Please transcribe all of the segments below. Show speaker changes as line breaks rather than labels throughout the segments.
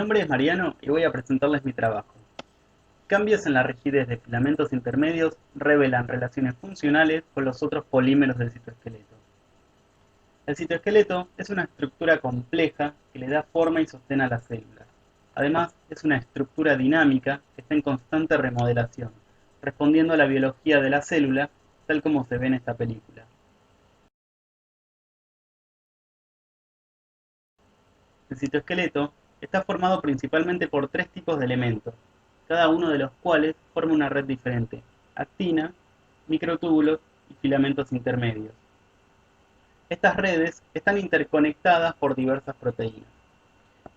nombre es Mariano y voy a presentarles mi trabajo. Cambios en la rigidez de filamentos intermedios revelan relaciones funcionales con los otros polímeros del citoesqueleto. El citoesqueleto es una estructura compleja que le da forma y sostén a las células. Además, es una estructura dinámica que está en constante remodelación, respondiendo a la biología de la célula, tal como se ve en esta película. El citoesqueleto está formado principalmente por tres tipos de elementos, cada uno de los cuales forma una red diferente: actina, microtúbulos y filamentos intermedios. Estas redes están interconectadas por diversas proteínas.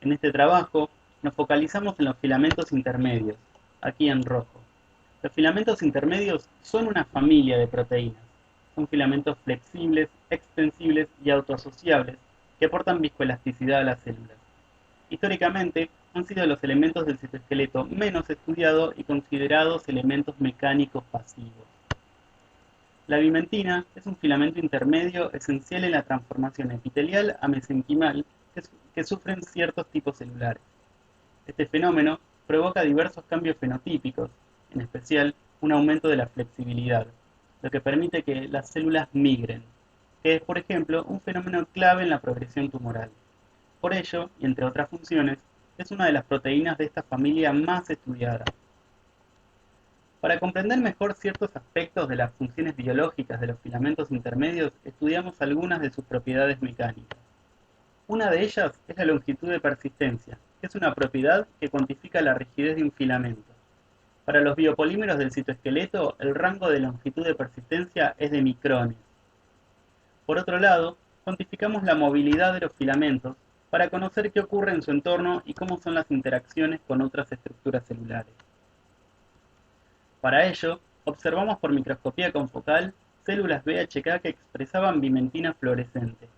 En este trabajo nos focalizamos en los filamentos intermedios, aquí en rojo. Los filamentos intermedios son una familia de proteínas. Son filamentos flexibles, extensibles y autoasociables que aportan viscoelasticidad a las células. Históricamente, han sido los elementos del citoesqueleto menos estudiados y considerados elementos mecánicos pasivos. La bimentina es un filamento intermedio esencial en la transformación epitelial a mesenquimal que sufren ciertos tipos celulares. Este fenómeno provoca diversos cambios fenotípicos, en especial un aumento de la flexibilidad, lo que permite que las células migren, que es, por ejemplo, un fenómeno clave en la progresión tumoral. Por ello, y entre otras funciones, es una de las proteínas de esta familia más estudiada. Para comprender mejor ciertos aspectos de las funciones biológicas de los filamentos intermedios, estudiamos algunas de sus propiedades mecánicas. Una de ellas es la longitud de persistencia, que es una propiedad que cuantifica la rigidez de un filamento. Para los biopolímeros del citoesqueleto, el rango de longitud de persistencia es de micrones. Por otro lado, cuantificamos la movilidad de los filamentos para conocer qué ocurre en su entorno y cómo son las interacciones con otras estructuras celulares. Para ello, observamos por microscopía confocal células BHK que expresaban bimentina fluorescente.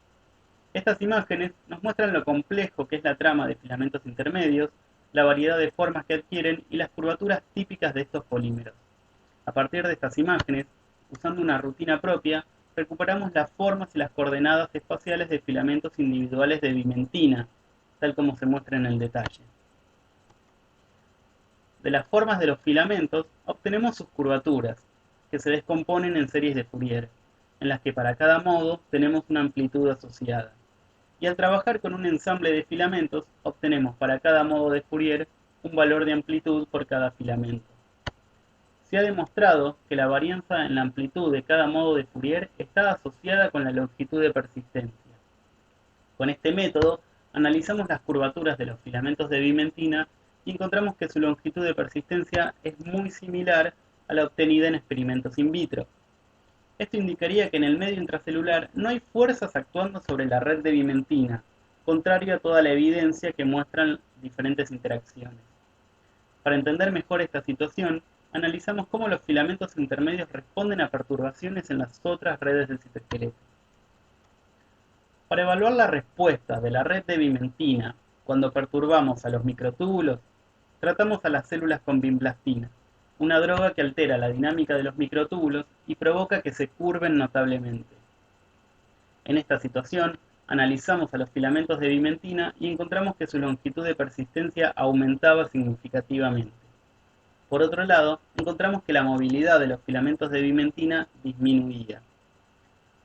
Estas imágenes nos muestran lo complejo que es la trama de filamentos intermedios, la variedad de formas que adquieren y las curvaturas típicas de estos polímeros. A partir de estas imágenes, usando una rutina propia, recuperamos las formas y las coordenadas espaciales de filamentos individuales de bimentina, tal como se muestra en el detalle. De las formas de los filamentos obtenemos sus curvaturas, que se descomponen en series de Fourier, en las que para cada modo tenemos una amplitud asociada. Y al trabajar con un ensamble de filamentos, obtenemos para cada modo de Fourier un valor de amplitud por cada filamento. Se ha demostrado que la varianza en la amplitud de cada modo de Fourier está asociada con la longitud de persistencia. Con este método, analizamos las curvaturas de los filamentos de bimentina y encontramos que su longitud de persistencia es muy similar a la obtenida en experimentos in vitro. Esto indicaría que en el medio intracelular no hay fuerzas actuando sobre la red de bimentina, contrario a toda la evidencia que muestran diferentes interacciones. Para entender mejor esta situación, analizamos cómo los filamentos intermedios responden a perturbaciones en las otras redes del citoesqueleto. Para evaluar la respuesta de la red de bimentina cuando perturbamos a los microtúbulos, tratamos a las células con bimblastina, una droga que altera la dinámica de los microtúbulos y provoca que se curven notablemente. En esta situación, analizamos a los filamentos de bimentina y encontramos que su longitud de persistencia aumentaba significativamente. Por otro lado, encontramos que la movilidad de los filamentos de bimentina disminuía.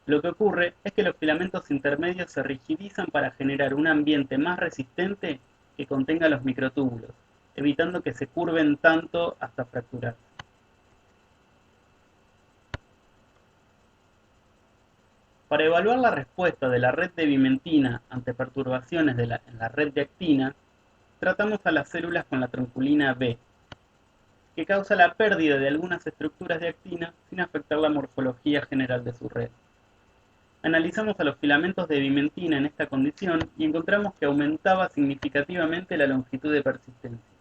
Lo que ocurre es que los filamentos intermedios se rigidizan para generar un ambiente más resistente que contenga los microtúbulos, evitando que se curven tanto hasta fracturarse. Para evaluar la respuesta de la red de bimentina ante perturbaciones en la red de actina, tratamos a las células con la tronculina B, que causa la pérdida de algunas estructuras de actina sin afectar la morfología general de su red. Analizamos a los filamentos de bimentina en esta condición y encontramos que aumentaba significativamente la longitud de persistencia.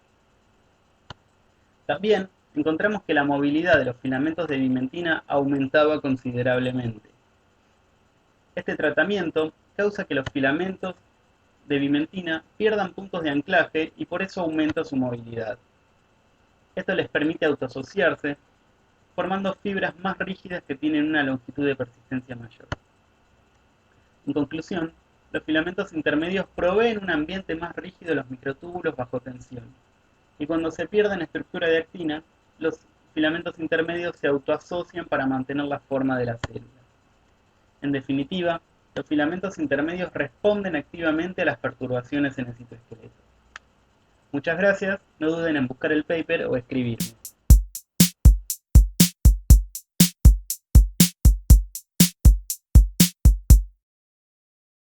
También encontramos que la movilidad de los filamentos de bimentina aumentaba considerablemente. Este tratamiento causa que los filamentos de bimentina pierdan puntos de anclaje y por eso aumenta su movilidad. Esto les permite autoasociarse, formando fibras más rígidas que tienen una longitud de persistencia mayor. En conclusión, los filamentos intermedios proveen un ambiente más rígido a los microtúbulos bajo tensión, y cuando se pierde en estructura de actina, los filamentos intermedios se autoasocian para mantener la forma de la célula. En definitiva, los filamentos intermedios responden activamente a las perturbaciones en el citoesqueleto. Muchas gracias, no duden en buscar el paper o escribirme.